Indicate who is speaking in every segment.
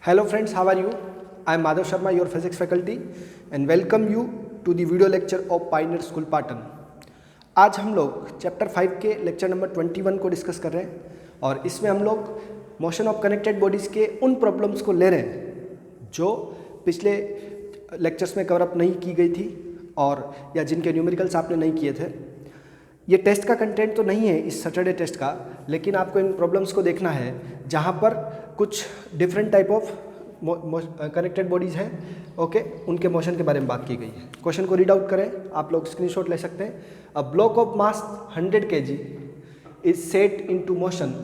Speaker 1: Hello friends, how are you? I am Madhav Sharma, your physics faculty, and welcome you to the video lecture of Pioneer School Patan. आज हम लोग chapter 5 के lecture number 21 को discuss कर रहे हैं और इसमें हम लोग मोशन ऑफ कनेक्टेड बॉडीज़ के उन प्रॉब्लम्स को ले रहे हैं जो पिछले लेक्चर्स में कवर अप नहीं की गई थी और या जिनके न्यूमेरिकल्स आपने नहीं किए थे। ये टेस्ट का कंटेंट तो नहीं है इस सैटरडे टेस्ट का, लेकिन आपको इन प्रॉब्लम्स को देखना है जहाँ पर कुछ different type of connected bodies हैं, ओके, उनके मोशन के बारे में बात की गई है। क्वेश्चन को रीड आउट करें, आप लोग स्क्रीनशॉट ले सकते हैं। A block of mass 100 kg is set into motion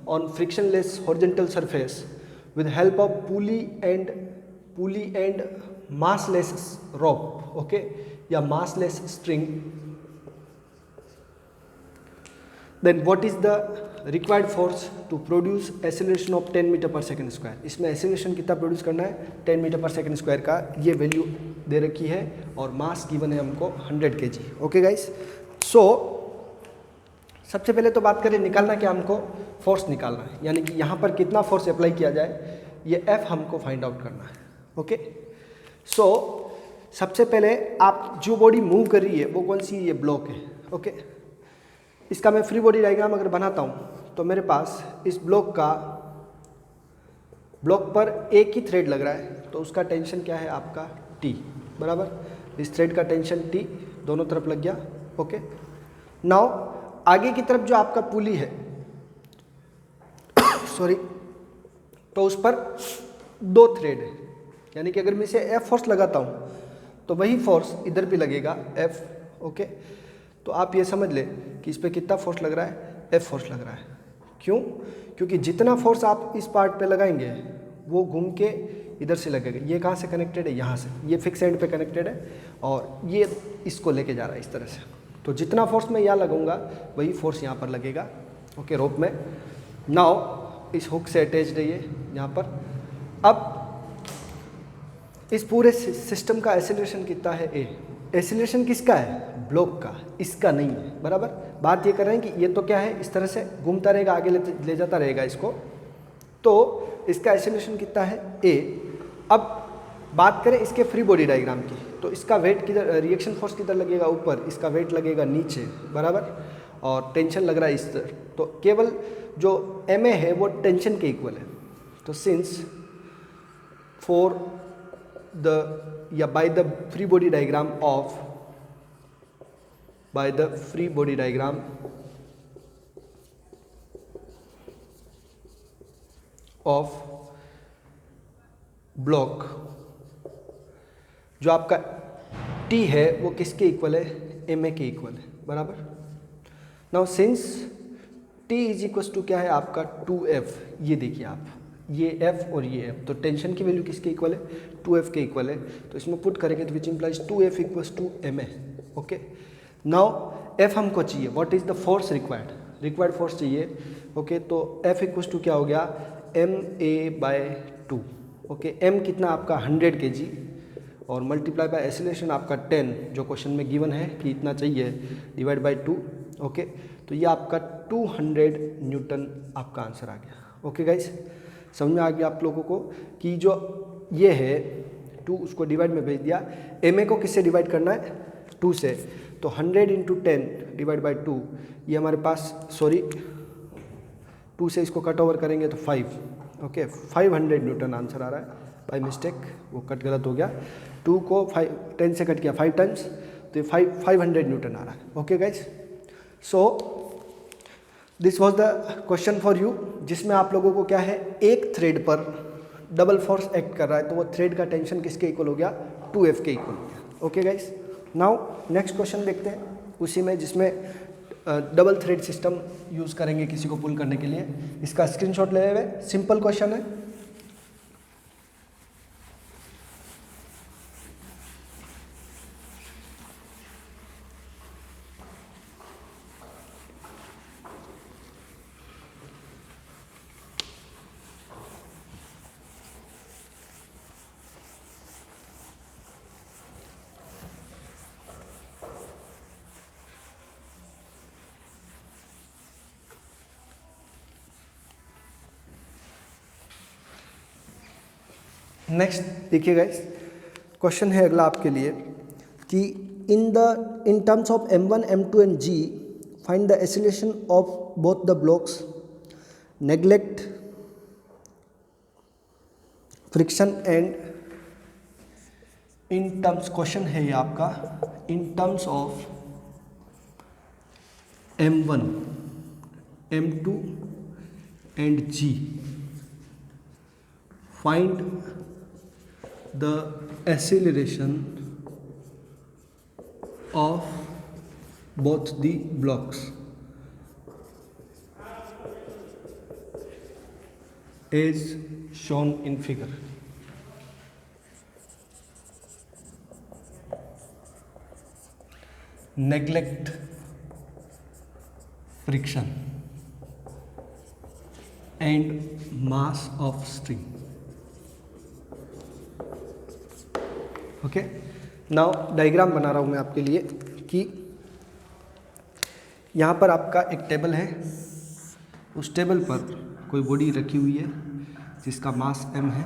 Speaker 1: on frictionless horizontal surface with help of pulley and massless rope, okay, या massless string. Then what is the required force to produce acceleration of 10 metre पर second square. इसमें acceleration कितना produce करना है, 10 metre पर second square का ये value दे रखी है और मास गिवन है हमको 100 kg। ओके गाइस, सो सबसे पहले तो बात करें निकालना क्या, हमको फोर्स निकालना है, यानी कि यहाँ पर कितना फोर्स अप्लाई किया जाए ये F हमको फाइंड आउट करना है। ओके, सो सबसे पहले आप जो बॉडी मूव कर रही है वो कौन सी, ये ब्लॉक है। ओके, इसका मैं फ्री बॉडी डायग्राम अगर बनाता हूँ तो मेरे पास इस ब्लॉक पर एक ही थ्रेड लग रहा है, तो उसका टेंशन क्या है आपका T बराबर। इस थ्रेड का टेंशन T दोनों तरफ लग गया। ओके, नाउ आगे की तरफ जो आपका पुली है सॉरी, तो उस पर दो थ्रेड है, यानी कि अगर मैं इसे F फोर्स लगाता हूँ तो वही फोर्स इधर भी लगेगा F। ओके, तो आप ये समझ लें कि इस पर कितना फोर्स लग रहा है, F फोर्स लग रहा है। क्यों? क्योंकि जितना फोर्स आप इस पार्ट पे लगाएंगे वो घूम के इधर से लगेगा। ये कहाँ से कनेक्टेड है, यहाँ से, ये फिक्स एंड पे कनेक्टेड है और ये इसको लेके जा रहा है इस तरह से। तो जितना फोर्स मैं यहाँ लगाऊंगा वही फोर्स यहाँ पर लगेगा, ओके, रोप में। नाउ इस हुक से अटैच्ड है ये यहाँ पर। अब इस पूरे सिस्टम का एक्सेलरेशन कितना है, A। एक्सेलरेशन किसका है, ब्लॉक का, इसका नहीं है बराबर। बात ये कर रहे हैं कि ये तो क्या है, इस तरह से घूमता रहेगा, आगे ले जाता रहेगा इसको, तो इसका एक्सेलरेशन कितना है, A। अब बात करें इसके फ्री बॉडी डायग्राम की, तो इसका वेट किधर, रिएक्शन फोर्स किधर लगेगा, ऊपर, इसका वेट लगेगा नीचे बराबर, और टेंशन लग रहा है इस तरह। तो केवल जो MA है वो टेंशन के इक्वल है। तो सिंस फॉर या by the free body diagram of block, जो आपका T है वो किसके इक्वल है, MA के इक्वल है बराबर। Now since T is equal to क्या है आपका 2F, ये देखिए आप, ये F और ये F, तो टेंशन की वैल्यू किसके इक्वल है, 2F के इक्वल है। तो इसमें पुट करेंगे तो which implies 2F equals to MA। Okay, now F हमको चाहिए, what is the force required force चाहिए। ओके, तो F इक्वल्स टू क्या हो गया, MA/2। ओके, M कितना आपका 100 kg और मल्टीप्लाई बाय एक्सेलरेशन आपका 10, जो क्वेश्चन में गिवन है कि इतना चाहिए, डिवाइड बाय 2। ओके, तो ये आपका 200 न्यूटन आपका आंसर आ गया। ओके गाइस, समझ में आ गया आप लोगों को कि जो ये है 2, उसको डिवाइड में भेज दिया। MA को किससे डिवाइड करना है, 2 से, तो 100 × 10 डिवाइड बाई 2, ये हमारे पास, सॉरी 2 से इसको कट ओवर करेंगे तो 5। ओके, 500 न्यूटन आंसर आ रहा है, बाई मिस्टेक वो कट गलत हो गया, 2 को 10 से कट किया 5 टाइम्स, तो ये 500 न्यूटन आ रहा है। Okay guys, so this was the question for you, जिसमें आप लोगों को क्या है, एक थ्रेड पर डबल फोर्स एक्ट कर रहा है, तो वो थ्रेड का टेंशन किसके इक्वल हो गया, 2F के इक्वल हो गया। Okay guys, now next question देखते हैं उसी में, जिसमें डबल थ्रेड सिस्टम यूज़ करेंगे किसी को पुल करने के लिए। इसका स्क्रीनशॉट ले हुए, सिंपल क्वेश्चन है। नेक्स्ट देखिए गाइस, क्वेश्चन है अगला आपके लिए कि in terms of M1, M2 and G find the acceleration of both the blocks, neglect friction and in terms, question है ये आपका, in terms of M1, M2 and G find the acceleration of both the blocks as shown in figure. Neglect friction and mass of string. Okay, now diagram बना रहा हूँ मैं आपके लिए कि यहाँ पर आपका एक टेबल है, उस टेबल पर कोई बॉडी रखी हुई है जिसका मास m है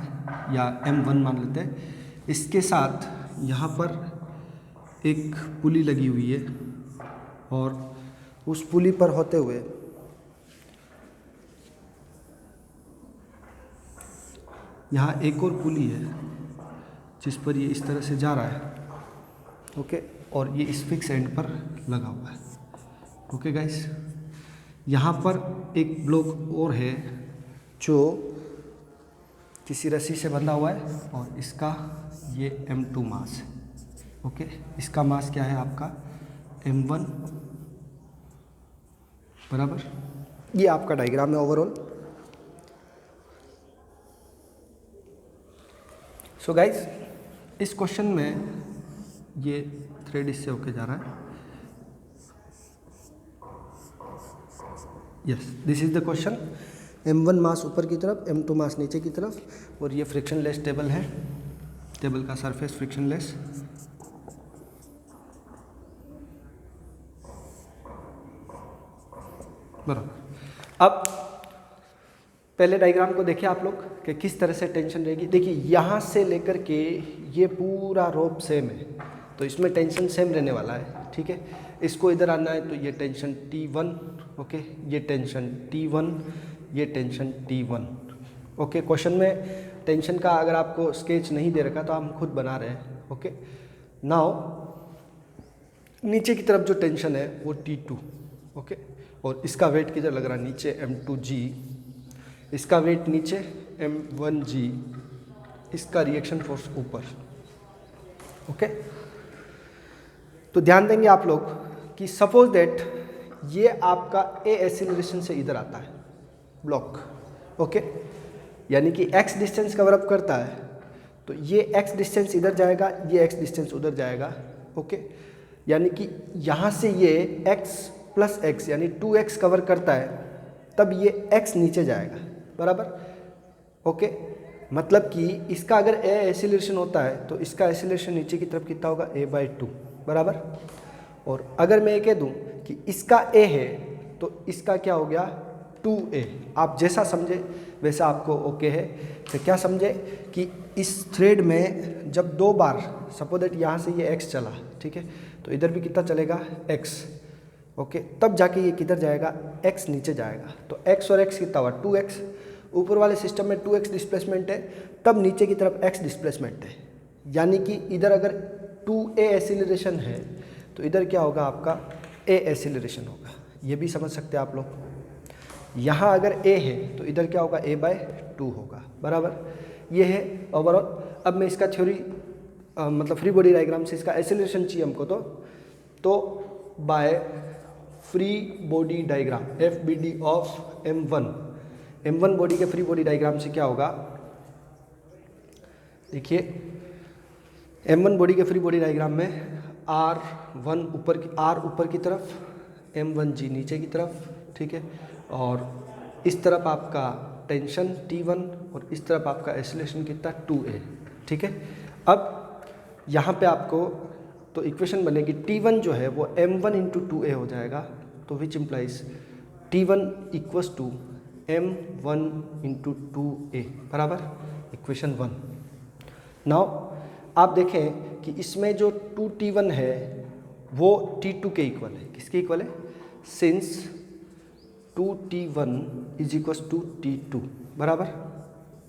Speaker 1: या M1 मान लेते हैं। इसके साथ यहाँ पर एक पुली लगी हुई है और उस पुली पर होते हुए यहाँ एक और पुली है जिस पर ये इस तरह से जा रहा है, ओके, और ये इस फिक्स एंड पर लगा हुआ है। ओके गाइस, यहाँ पर एक ब्लॉक और है जो किसी रस्सी से बंधा हुआ है और इसका ये M2 मास है। ओके, इसका मास क्या है आपका M1 बराबर, ये आपका डायग्राम है ओवरऑल। सो गाइस, इस क्वेश्चन में ये थ्रेड इससे होके जा रहा है। Yes, this is the question. M1 मास ऊपर की तरफ, M2 मास नीचे की तरफ, और ये फ्रिक्शनलेस टेबल है, टेबल का सरफेस फ्रिक्शनलेस। बराबर। अब पहले डायग्राम को देखिए आप लोग कि किस तरह से टेंशन रहेगी। देखिए यहाँ से लेकर के ये पूरा रोप सेम है, तो इसमें टेंशन सेम रहने वाला है, ठीक है। इसको इधर आना है तो ये टेंशन T1, ओके, ये टेंशन T1, ये टेंशन T1, ओके। क्वेश्चन में टेंशन का अगर आपको स्केच नहीं दे रखा तो हम खुद बना रहे हैं, ओके। नाउ नीचे की तरफ जो टेंशन है वो T2, ओके, और इसका वेट किधर लग रहा है, नीचे M2G, इसका वेट नीचे M1G, इसका रिएक्शन फोर्स ऊपर, ओके। तो ध्यान देंगे आप लोग कि सपोज दैट ये आपका A एक्सीलरेशन से इधर आता है ब्लॉक, ओके, यानी कि x डिस्टेंस कवर अप करता है, तो ये x डिस्टेंस इधर जाएगा, ये x डिस्टेंस उधर जाएगा, ओके, यानी कि यहाँ से ये x प्लस x यानी 2x कवर करता है, तब ये x नीचे जाएगा, बराबर, ओके। मतलब कि इसका अगर A एक्सीलरेशन होता है तो इसका एक्सीलरेशन नीचे की तरफ कितना होगा, a/2, बराबर। और अगर मैं ये कह दूँ कि इसका A है तो इसका क्या हो गया, 2a। आप जैसा समझे वैसा आपको ओके है। तो क्या समझे कि इस थ्रेड में जब दो बार सपोज दैट यहाँ से ये x चला, ठीक है, तो इधर भी कितना चलेगा, x, ओके, तब जाके ये किधर जाएगा, x नीचे जाएगा। तो x और x कितना हुआ, 2x। ऊपर वाले सिस्टम में 2x डिस्प्लेसमेंट है, तब नीचे की तरफ x डिस्प्लेसमेंट है, यानी कि इधर अगर 2a एक्सीलरेशन है तो इधर क्या होगा आपका, a एक्सीलरेशन होगा। ये भी समझ सकते हैं आप लोग। यहाँ अगर a है तो इधर क्या होगा, a/2 होगा, बराबर। ये है ओवरऑल। अब मैं इसका थ्योरी मतलब फ्री बॉडी डायग्राम से इसका एक्सीलरेशन चाहिए हमको, तो by free body diagram FBD of M1 body के फ्री बॉडी डायग्राम से क्या होगा, देखिए M1 बॉडी के फ्री बॉडी डायग्राम में R1 ऊपर की तरफ, M1G नीचे की तरफ, ठीक है, और इस तरफ आपका टेंशन T1 और इस तरफ आपका एक्सीलरेशन कितना, 2a, ठीक है। अब यहाँ पे आपको तो इक्वेशन बनेगी, T1 जो है वो M1 इंटू 2a हो जाएगा, तो which implies T1 equals to M1 into 2a, बराबर, इक्वेशन 1, नाउ आप देखें कि इसमें जो 2t1 है वो t2 के इक्वल है। किसके इक्वल है? Since 2t1 is equal to t2, बराबर,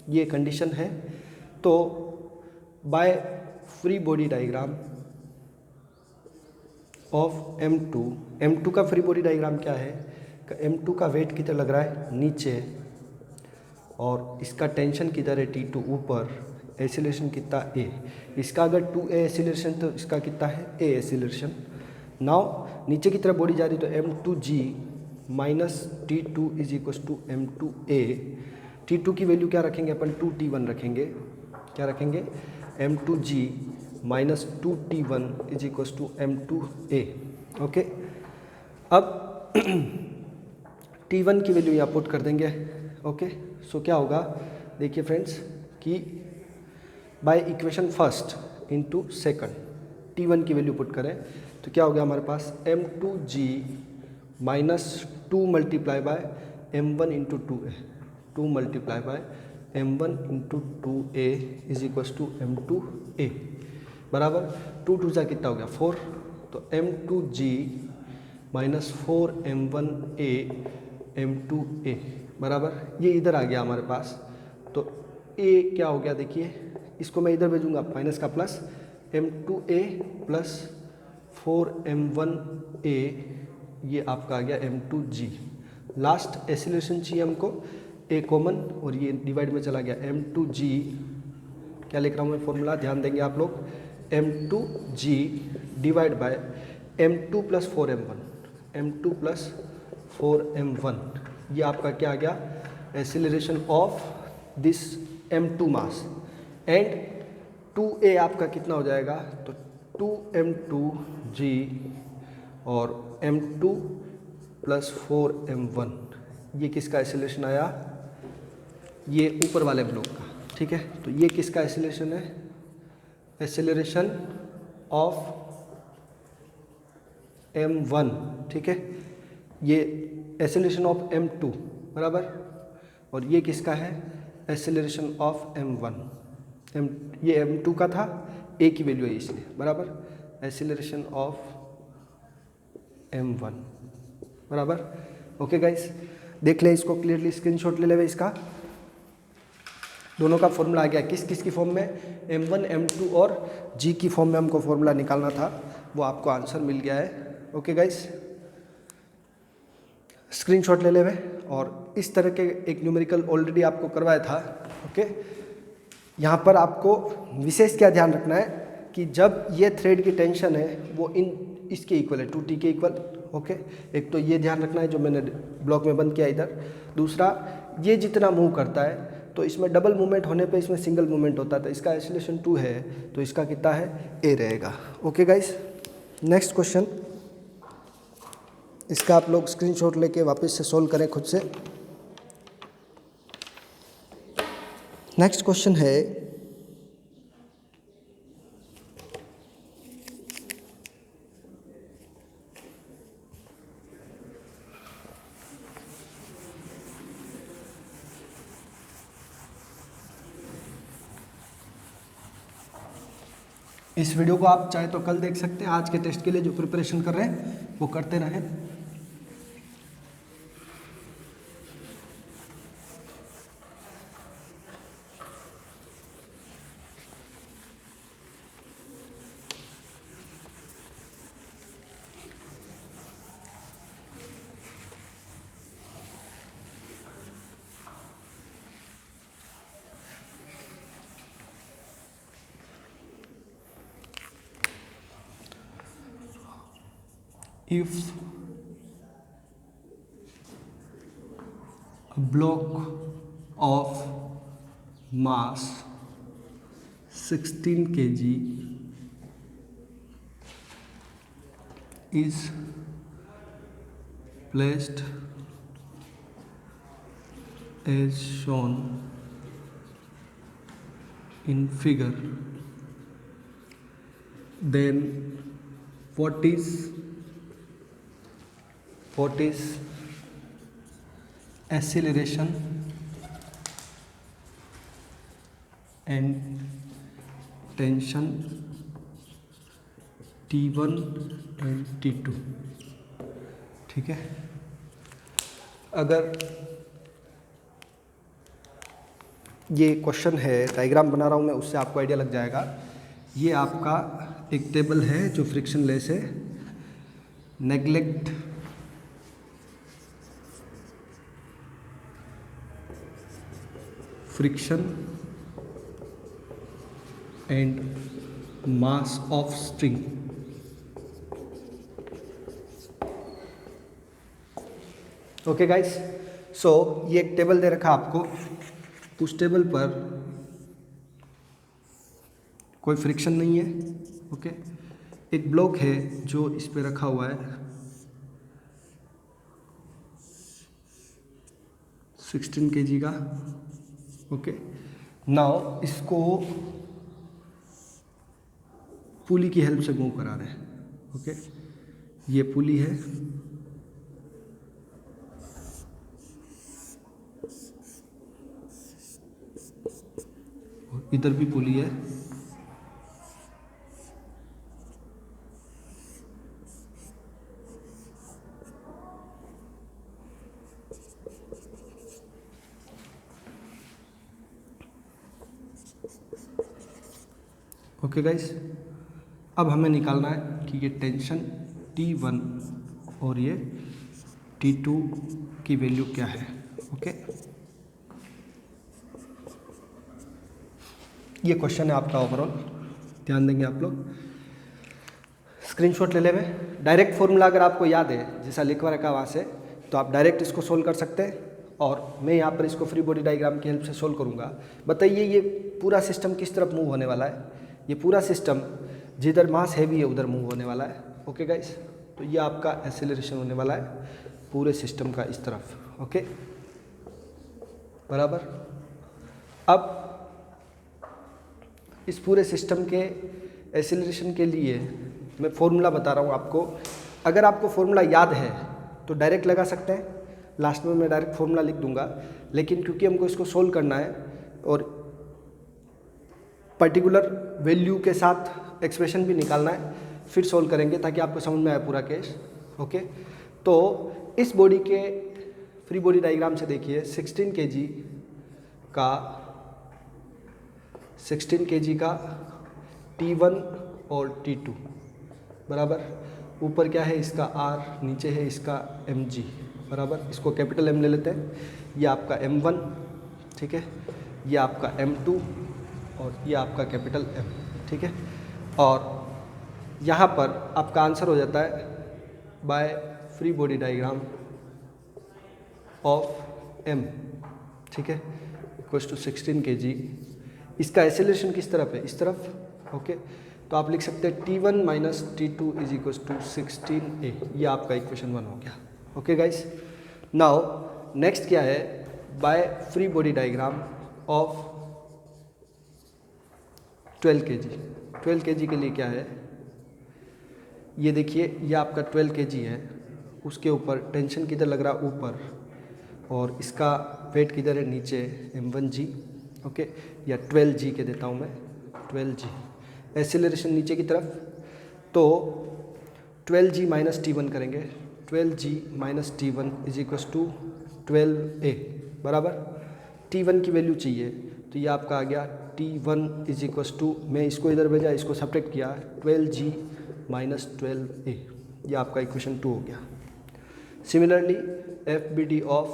Speaker 1: ये कंडीशन है। तो by free body diagram of M2 का फ्री बॉडी डायग्राम क्या है? M2 का वेट किधर लग रहा है? नीचे, और इसका टेंशन किधर है? T2 ऊपर, एसिलेशन कितना? A। इसका अगर 2A एसिलेशन तो इसका कितना है? A acylation. नाउ नीचे की तरफ बॉडी जा रही तो M2G minus T2 is equal to M2A। T2 की वैल्यू क्या रखेंगे अपन? 2T1 रखेंगे। क्या रखेंगे? M2G minus 2T1 is equal to M2A। Okay, अब T1 की वैल्यू यहाँ पुट कर देंगे। ओके, सो क्या होगा? देखिए फ्रेंड्स कि by equation first into second T1 की वैल्यू पुट करें तो क्या हो गया हमारे पास? M2G minus 2 multiply by M1 into 2A, 2 multiply by M1 into 2A is equal to M2A, बराबर 2 2 जा कितना हो गया? 4। तो M2G माइनस 4 M1A M2A, बराबर, ये इधर आ गया हमारे पास। तो A क्या हो गया? देखिए इसको मैं इधर भेजूंगा माइनस का प्लस, M2A प्लस 4M1A, ये आपका आ गया M2G। लास्ट एसिलेशन चाहिए हमको, A कॉमन और ये डिवाइड में चला गया। M2G क्या लिख रहा हूँ मैं फॉर्मूला, ध्यान देंगे आप लोग। M2G divide by M2 plus 4M1, M2 plus 4M1, ये आपका क्या आ गया? Acceleration of this M2 mass. And 2A आपका कितना हो जाएगा? तो 2M2G और M2 प्लस 4M1, ये किसका एसिलेशन आया? ये ऊपर वाले ब्लॉक का, ठीक है। तो ये किसका एसिलेशन है? एसिलरेशन ऑफ M1, ठीक है। ये एसिलेशन ऑफ M2, बराबर, और ये किसका है? Acceleration of M1। ये M2 का था, A की वैल्यू है इसलिए, बराबर, एसिलरेशन ऑफ M1, बराबर। ओके गाइस, देख ले इसको क्लियरली, स्क्रीनशॉट ले ले इसका। दोनों का फॉर्मूला आ गया। किस किस की फॉर्म में? M1 M2 और G की फॉर्म में हमको फॉर्मूला निकालना था, वो आपको आंसर मिल गया है। ओके गाइस, स्क्रीनशॉट ले ले वे। और इस तरह के एक न्यूमेरिकल ऑलरेडी आपको करवाया था। ओके, यहाँ पर आपको विशेष क्या ध्यान रखना है कि जब ये थ्रेड की टेंशन है वो इसके इक्वल है, 2T के इक्वल। ओके, एक तो ये ध्यान रखना है जो मैंने ब्लॉक में बंद किया इधर। दूसरा, ये जितना मूव करता है तो इसमें डबल मूवमेंट होने पे इसमें सिंगल मूवमेंट होता था। इसका एसिलेशन 2 है तो इसका कितना है? A रहेगा। ओके गाइस, नेक्स्ट क्वेश्चन, इसका आप लोग स्क्रीनशॉट लेके वापस से सॉल्व करें खुद से। नेक्स्ट क्वेश्चन है इस वीडियो को आप चाहे तो कल देख सकते हैं। आज के टेस्ट के लिए जो प्रिपरेशन कर रहे हैं वो करते रहें। If a block of mass 16 kg is placed as shown in figure, then what is acceleration and tension T1 and T2, ठीक है। अगर ये क्वेश्चन है, डायग्राम बना रहा हूँ मैं, उससे आपको आइडिया लग जाएगा। ये आपका एक टेबल है जो फ्रिक्शन लेस है। Neglect friction and mass of string. Okay guys, so ये एक टेबल दे रखा आपको। उस टेबल पर कोई फ्रिक्शन नहीं है, ओके। एक ब्लॉक है जो इस पे रखा हुआ है 16 kg का, ओके। नाउ इसको पुली की हेल्प से मूव करा रहे हैं, ओके। ये पुली है, इधर भी पुली है, ओके गाइस। अब हमें निकालना है कि ये टेंशन T1 और ये T2 की वैल्यू क्या है, ओके। ये क्वेश्चन है आपका ओवरऑल, ध्यान देंगे आप लोग। स्क्रीनशॉट ले ले में। डायरेक्ट फॉर्मूला अगर आपको याद है, जैसा लिखवा रखा वहाँ से, तो आप डायरेक्ट इसको सोल्व कर सकते हैं, और मैं यहाँ पर इसको फ्री बॉडी डायग्राम की हेल्प से सोल्व करूँगा। बताइए ये पूरा सिस्टम किस तरफ मूव होने वाला है। ये पूरा सिस्टम जिधर मास हैवी है उधर मूव होने वाला है, ओके गाइस। तो ये आपका एक्सेलरेशन होने वाला है पूरे सिस्टम का इस तरफ, ओके, बराबर। अब इस पूरे सिस्टम के एक्सेलरेशन के लिए मैं फॉर्मूला बता रहा हूँ आपको। अगर आपको फॉर्मूला याद है तो डायरेक्ट लगा सकते हैं, लास्ट में मैं डायरेक्ट फॉर्मूला लिख दूंगा। लेकिन क्योंकि हमको इसको सोल्व करना है और पर्टिकुलर वैल्यू के साथ एक्सप्रेशन भी निकालना है, फिर सोल्व करेंगे ताकि आपको समझ में आए पूरा केस, ओके। तो इस बॉडी के फ्री बॉडी डायग्राम से देखिए 16 kg का T1 और T2 बराबर। ऊपर क्या है इसका R, नीचे है इसका mg बराबर। इसको कैपिटल M ले लेते हैं। ये आपका M1, ठीक है, ये आपका M2 और ये आपका कैपिटल M, ठीक है। और यहाँ पर आपका आंसर हो जाता है by free body diagram of M, ठीक है, इक्वल्स टू 16 kg। इसका एक्सेलरेशन किस तरफ है, इस तरफ, ओके। तो आप लिख सकते हैं T1 minus T2 is equals to 16a। ये आपका इक्वेशन 1 हो गया, ओके गाइस। नाउ नेक्स्ट क्या है, by free body diagram of 12 kg। 12 kg के लिए क्या है, ये देखिए, ये आपका 12 kg है, उसके ऊपर टेंशन किधर लग रहा है, ऊपर, और इसका वेट किधर है, नीचे, m1g, ओके। या 12g के देता हूँ मैं, 12g। एक्सेलरेशन नीचे की तरफ, तो 12g माइनस T1 करेंगे। 12g minus T1 is equals to 12a बराबर। T1 की वैल्यू चाहिए, तो ये आपका आ गया T1 इज इक्वल्स टू, मैं इसको इधर भेजा, इसको सब्ट्रैक्ट किया, 12g माइनस 12a। ये आपका इक्वेशन 2 हो गया। Similarly FBD of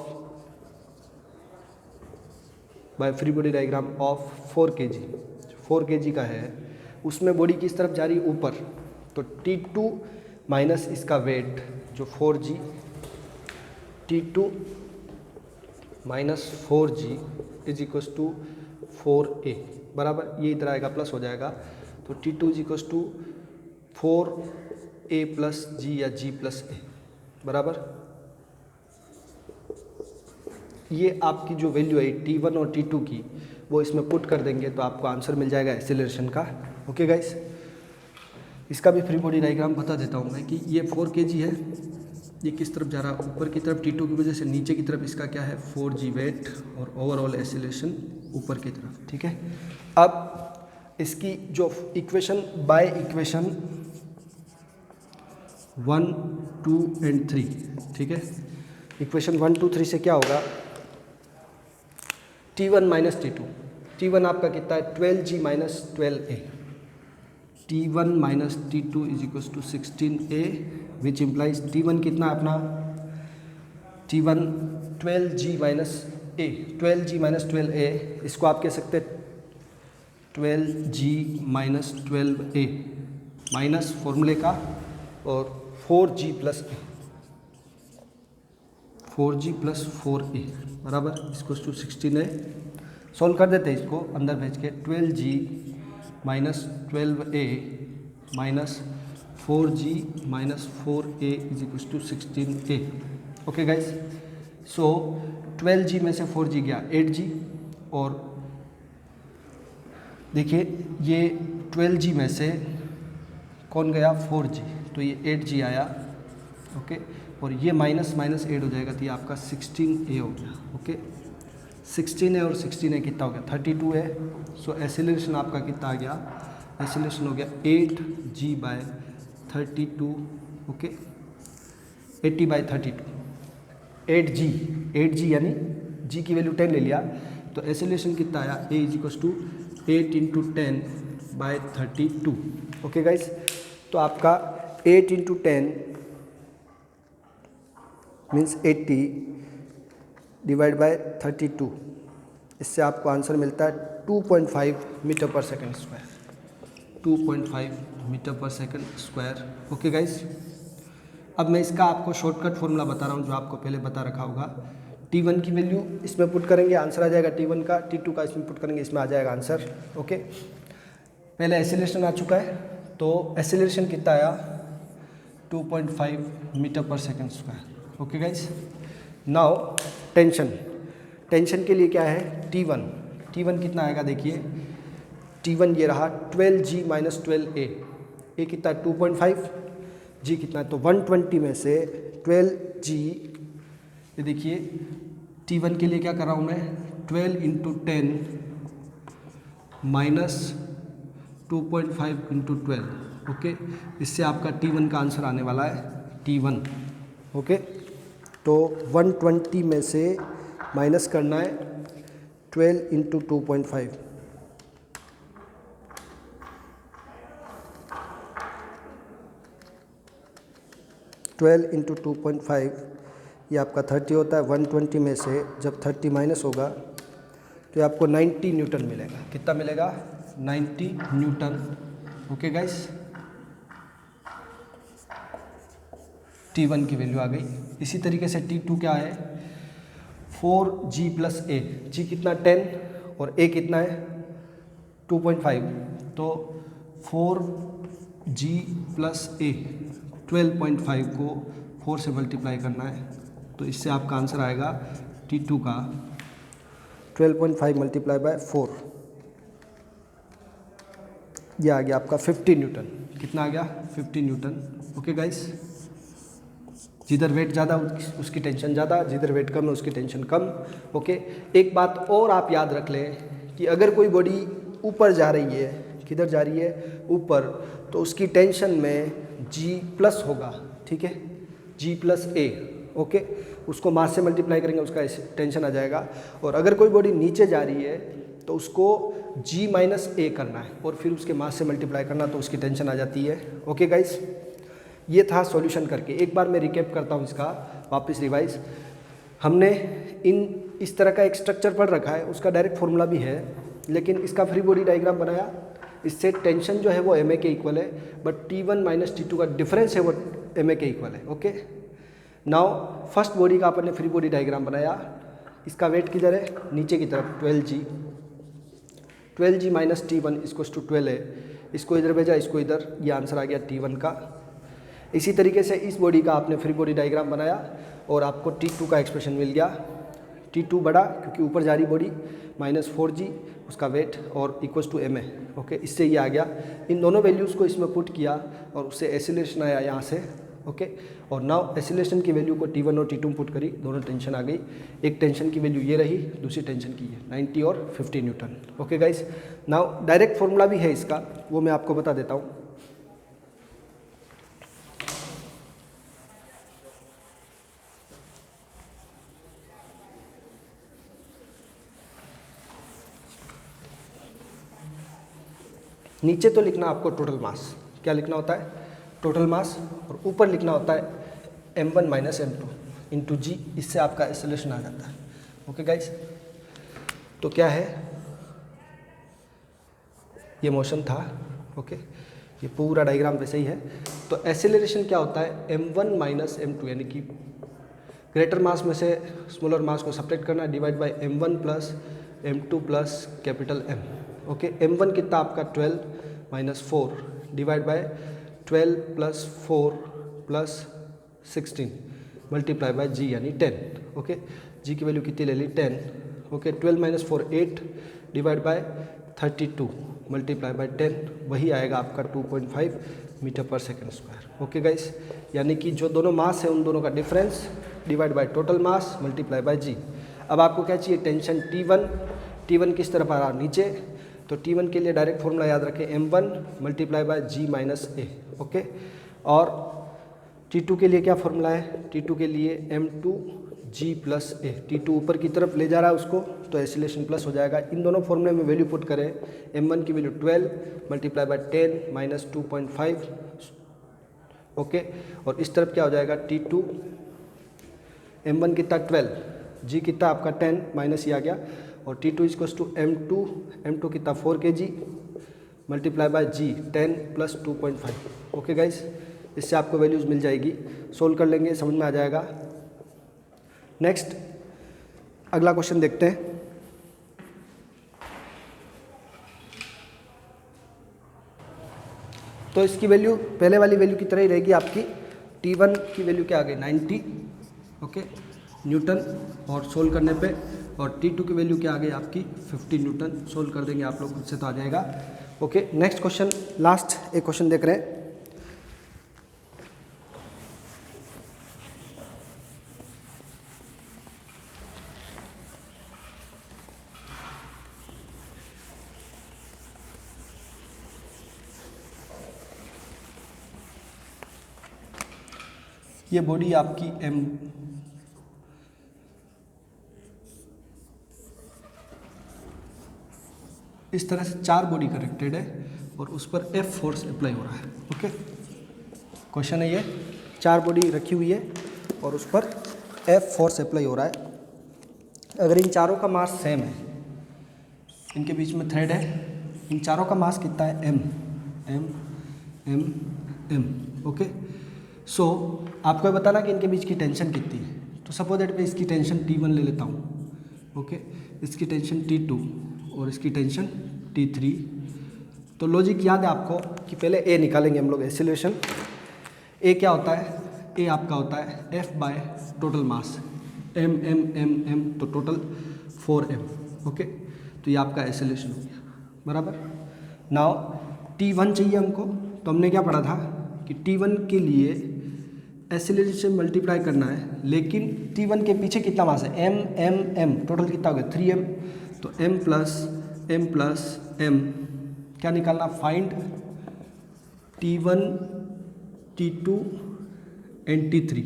Speaker 1: by free body diagram of 4 kg। 4 kg का है, उसमें बॉडी किस तरफ जा रही है, ऊपर। तो T2 माइनस इसका वेट जो 4g, T2 minus 4g is equals to 4a बराबर। ये इधर आएगा, प्लस हो जाएगा, तो T2 is equals to 4a plus g या g प्लस a बराबर। ये आपकी जो वैल्यू है T1 और T2 की, वो इसमें पुट कर देंगे तो आपको आंसर मिल जाएगा एक्सेलरेशन का, ओके गाइस। इसका भी फ्री बॉडी डायग्राम बता देता हूँ मैं कि ये 4 kg है, ये किस तरफ जा रहा है, ऊपर की तरफ। T2 की वजह से नीचे की तरफ इसका क्या है, 4g वेट, और ओवरऑल एक्सेलरेशन ऊपर की तरफ, ठीक है। अब इसकी जो इक्वेशन बाय इक्वेशन 1, 2 एंड 3, ठीक है। इक्वेशन 1, 2, 3 से क्या होगा, T1 माइनस T2, T1 आपका कितना है 12G minus 12A, T1 minus T2 is equal to 16A, which implies T1 कितना है अपना, T1 12G minus A, 12G minus 12A, इसको आप कह सकते हैं 12G माइनस 12A माइनस फॉर्मूले का और 4G plus A, 4G plus 4A बराबर इसको टू 16A। सॉल्व कर देते हैं इसको अंदर भेज के, 12G minus 12A minus 4G minus 4A is equal to 16A। Okay guys, so 12G में से 4G गया 8G, और देखिए ये 12G में से कौन गया 4G, तो ये 8G आया, ओके, और ये माइनस माइनस 8 हो जाएगा, तो ये आपका 16A हो गया, ओके। 16A और 16A कितना हो गया 32 है। सो एसिलेशन आपका कितना आ गया, एसिलेशन हो गया 8G bye 32, okay, 80 bye 32, 8G यानी G की वैल्यू 10 ले लिया, तो एसिलेशन कितना आया, A is equal to 8 into 10 by 32, okay guys. तो आपका 8 इंटू 10 मीन्स 80 डिवाइड बाय 32, इससे आपको आंसर मिलता है 2.5 मीटर पर सेकंड स्क्वायर, 2.5 मीटर पर सेकंड स्क्वायर, ओके गाइस। अब मैं इसका आपको शॉर्टकट फॉर्मूला बता रहा हूँ जो आपको पहले बता रखा होगा। T1 की वैल्यू इसमें पुट करेंगे, आंसर आ जाएगा T1 का, T2 का इसमें पुट करेंगे, इसमें आ जाएगा आंसर, ओके। पहले एसिलेशन आ चुका है, तो एसिलेशन कितना आया 2.5 मीटर पर second square, okay guys. Now tension के लिए क्या है T1 कितना आएगा, देखिए T1 ये रहा 12G माइनस 12A, ए कितना है 2.5, G कितना है, तो 120 में से 12G, ये देखिए T1 के लिए क्या कर रहा हूँ मैं 12 इंटू 10 माइनस 2.5 इंटू 12, ओके, इससे आपका T1 का आंसर आने वाला है T1, ओके। तो 120 में से माइनस करना है 12 इंटू 2.5, इंटू 2.5, ये आपका 30 होता है। 120 में से जब 30 माइनस होगा तो ये आपको 90 न्यूटन मिलेगा, कितना मिलेगा 90 न्यूटन, ओके गाइस। T1 की वैल्यू आ गई। इसी तरीके से T2 क्या है 4G प्लस A, G कितना 10 और A कितना है 2.5, तो 4G प्लस A 12.5 को 4 से मल्टीप्लाई करना है, तो इससे आपका आंसर आएगा T2 का 12.5 मल्टीप्लाई बाय 4, ये आ गया आपका 50 न्यूटन। कितना आ गया 50 न्यूटन, ओके गाइस। जिधर वेट ज़्यादा उसकी टेंशन ज़्यादा, जिधर वेट कम है उसकी टेंशन कम, ओके। एक बात और आप याद रख लें कि अगर कोई बॉडी ऊपर जा रही है, किधर जा रही है ऊपर, तो उसकी टेंशन में G प्लस होगा, ठीक है, G प्लस A, ओके। उसको मास से मल्टीप्लाई करेंगे उसका टेंशन आ जाएगा। और अगर कोई बॉडी नीचे जा रही है तो उसको G माइनस A करना है और फिर उसके मास से मल्टीप्लाई करना, तो उसकी टेंशन आ जाती है, ओके गाइस। ये था सॉल्यूशन करके। एक बार मैं रिकैप करता हूँ इसका वापस रिवाइज। हमने इस तरह का एक स्ट्रक्चर पढ़ रखा है, उसका डायरेक्ट फॉर्मूला भी है, लेकिन इसका फ्री बॉडी डायग्राम बनाया। इससे टेंशन जो है वो ma के इक्वल है, बट T1 माइनस T2 का डिफरेंस है वो ma के इक्वल है, ओके। नाउ फर्स्ट बॉडी का अपन ने फ्री बॉडी डायग्राम बनाया। इसका वेट किधर है, नीचे की तरफ 12G माइनस T1 इसको टू 12 है, इसको इधर भेजा, इसको इधर, ये आंसर आ गया T1 का। इसी तरीके से इस बॉडी का आपने फ्री बॉडी डायग्राम बनाया और आपको T2 का एक्सप्रेशन मिल गया। T2 बड़ा क्योंकि ऊपर जा रही बॉडी, माइनस 4G उसका वेट और इक्वल्स टू ma, ओके। इससे ये आ गया। इन दोनों वैल्यूज़ को इसमें पुट किया और उससे एसिलेशन आया यहाँ से ओके। और नाउ एसिलेशन की वैल्यू को T1 और T2 में पुट करी, दोनों टेंशन आ गई। एक टेंशन की वैल्यू ये रही, दूसरी टेंशन की ये 90 और 50 Newton. Okay guys, now direct formula भी है इसका, वो मैं आपको बता देता हूँ। नीचे तो लिखना आपको टोटल मास, क्या लिखना होता है, टोटल मास, और ऊपर लिखना होता है m1 माइनस m2 इंटू जी, इससे आपका एक्सेलरेशन आ जाता है। ओके गाइस, तो क्या है, ये मोशन था। ओके, ये पूरा डायग्राम वैसे ही है। तो एक्सेलरेशन क्या होता है, m1 माइनस m2, यानी कि ग्रेटर मास में से स्मॉलर मास को सब्ट्रैक्ट करना, divide by m1 plus m2 plus capital M। Okay, m1 कितना आपका 12 minus 4 divide by 12 plus 4 plus 16 multiply by g यानी 10। ओके, जी की वैल्यू कितनी ले ली, 10। Okay, 12 minus 4 8 divide by 32 multiply by 10, वही आएगा आपका 2.5 मीटर पर सेकेंड स्क्वायर। ओके गाइस, यानी कि जो दोनों मास है उन दोनों का difference divide by total mass multiply by g. अब आपको क्या चाहिए, टेंशन T1, T1 किस तरफ आ रहा, नीचे, तो T1 के लिए डायरेक्ट फॉर्मूला याद रखें, m1 multiply by G minus A. Okay, और T2 के लिए क्या फॉर्मूला है, T2 के लिए m2 जी प्लस ए। T2 ऊपर की तरफ ले जा रहा है उसको, तो एसिलेशन प्लस हो जाएगा। इन दोनों फॉर्मूले में वैल्यू पुट करें, m1 की value 12 multiply by 10 minus 2.5। Okay, और इस तरफ क्या हो जाएगा, T2 m1 कितना 12, जी कितना आपका 10 माइनस ये आ गया, और T2 इक्वल्स टू m2 कितना 4 kg multiply by g 10 plus 2.5। Okay guys, इससे आपको वैल्यूज़ मिल जाएगी, सोल्व कर लेंगे, समझ में आ जाएगा। नेक्स्ट अगला क्वेश्चन देखते हैं। तो इसकी वैल्यू पहले वाली वैल्यू की तरह ही रहेगी आपकी। T1 की वैल्यू क्या आ गई, 90 ओके न्यूटन, और सोल्व करने पे, और T2 की वैल्यू क्या आ गई आपकी 50 न्यूटन। सोल्व कर देंगे आप लोग, खुद से तो आ जाएगा। ओके, नेक्स्ट क्वेश्चन, लास्ट एक क्वेश्चन देख रहे हैं। ये बॉडी आपकी M, इस तरह से 4 बॉडी कनेक्टेड है और उस पर F फोर्स अप्लाई हो रहा है। ओके, क्वेश्चन है ये, 4 बॉडी रखी हुई है और उस पर F फोर्स अप्लाई हो रहा है। अगर इन चारों का मास सेम है, इनके बीच में थ्रेड है, इन चारों का मास कितना है, M M M M। Okay, so आपको बताना कि इनके बीच की टेंशन कितनी है। तो सपोज दैट मैं इसकी टेंशन T1 ले लेता हूँ, ओके, इसकी टेंशन T2 और इसकी टेंशन T3। तो लॉजिक याद है आपको कि पहले A निकालेंगे हम लोग, एक्सेलरेशन। A क्या होता है, A आपका होता है F बाय टोटल मास, M M M M, तो टोटल 4M। ओके, तो ये आपका एक्सेलरेशन हो गया, बराबर। नाउ T1 चाहिए हमको, तो हमने क्या पढ़ा था कि T1 के लिए एक्सेलरेशन मल्टीप्लाई करना है, लेकिन T1 के पीछे कितना मास है, M M M, टोटल कितना हो गया 3M। तो M प्लस M क्या निकालना, find T1 T2 and T3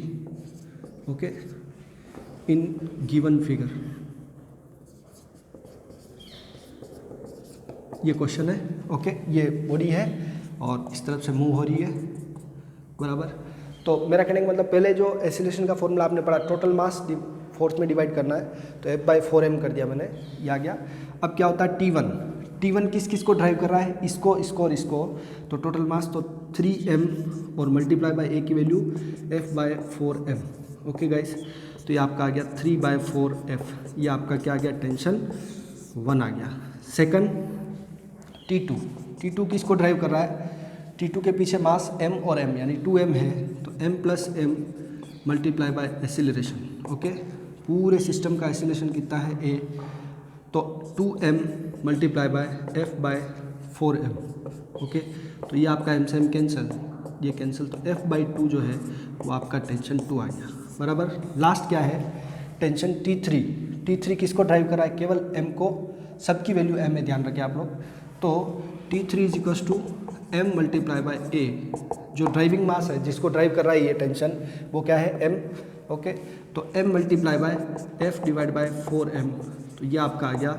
Speaker 1: okay in given figure. ये क्वेश्चन है। ओके, ये बॉडी है और इस तरफ से मूव हो रही है, बराबर। तो मेरा कहने का मतलब, पहले जो एक्सीलरेशन का फॉर्मूला आपने पढ़ा, टोटल मास फोर्स में डिवाइड करना है, तो F/4M कर दिया मैंने, ये आ गया। अब क्या होता है T1 किस किस को ड्राइव कर रहा है, इसको और इसको। तो टोटल मास तो 3M और मल्टीप्लाई बाय A की वैल्यू F/4M। ओके गाइस, तो ये आपका आ गया 3/4F। ये आपका क्या आ गया, टेंशन 1 आ गया। सेकंड T2 किसको ड्राइव कर रहा है, T2 के पीछे मास M और M यानी 2M है, तो M plus M multiply bye acceleration. Okay, पूरे सिस्टम का एक्सीलरेशन कितना है A, तो 2M multiply by F/4M। Okay, तो ये आपका M से M कैंसिल, ये कैंसिल, तो F/2 जो है वो आपका टेंशन 2 आ गया, बराबर। लास्ट क्या है, टेंशन T3। T3 किसको ड्राइव करा है, केवल M को, सबकी वैल्यू M में, ध्यान रखें आप लोग। तो T3 is equals to M multiply by A, जो ड्राइविंग मास है जिसको ड्राइव कर रहा है ये टेंशन, वो क्या है, M, ओके। तो M multiply bye F divide by 4M, तो ये आपका आ गया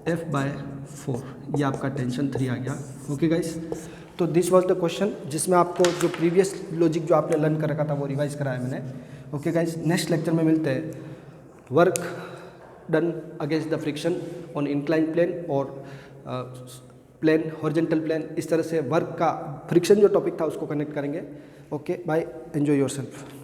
Speaker 1: F/4, ये आपका टेंशन 3 आ गया, ओके गाइस। तो दिस वाज द क्वेश्चन, जिसमें आपको जो प्रीवियस लॉजिक जो आपने लर्न कर रखा था वो रिवाइज कराया मैंने, ओके गाइस। नेक्स्ट लेक्चर में मिलते हैं, work done against the friction on incline plane और प्लेन, हॉरिजॉन्टल प्लेन, इस तरह से वर्क का फ्रिक्शन जो टॉपिक था उसको कनेक्ट करेंगे, ओके बाय, एंजॉय योरसेल्फ।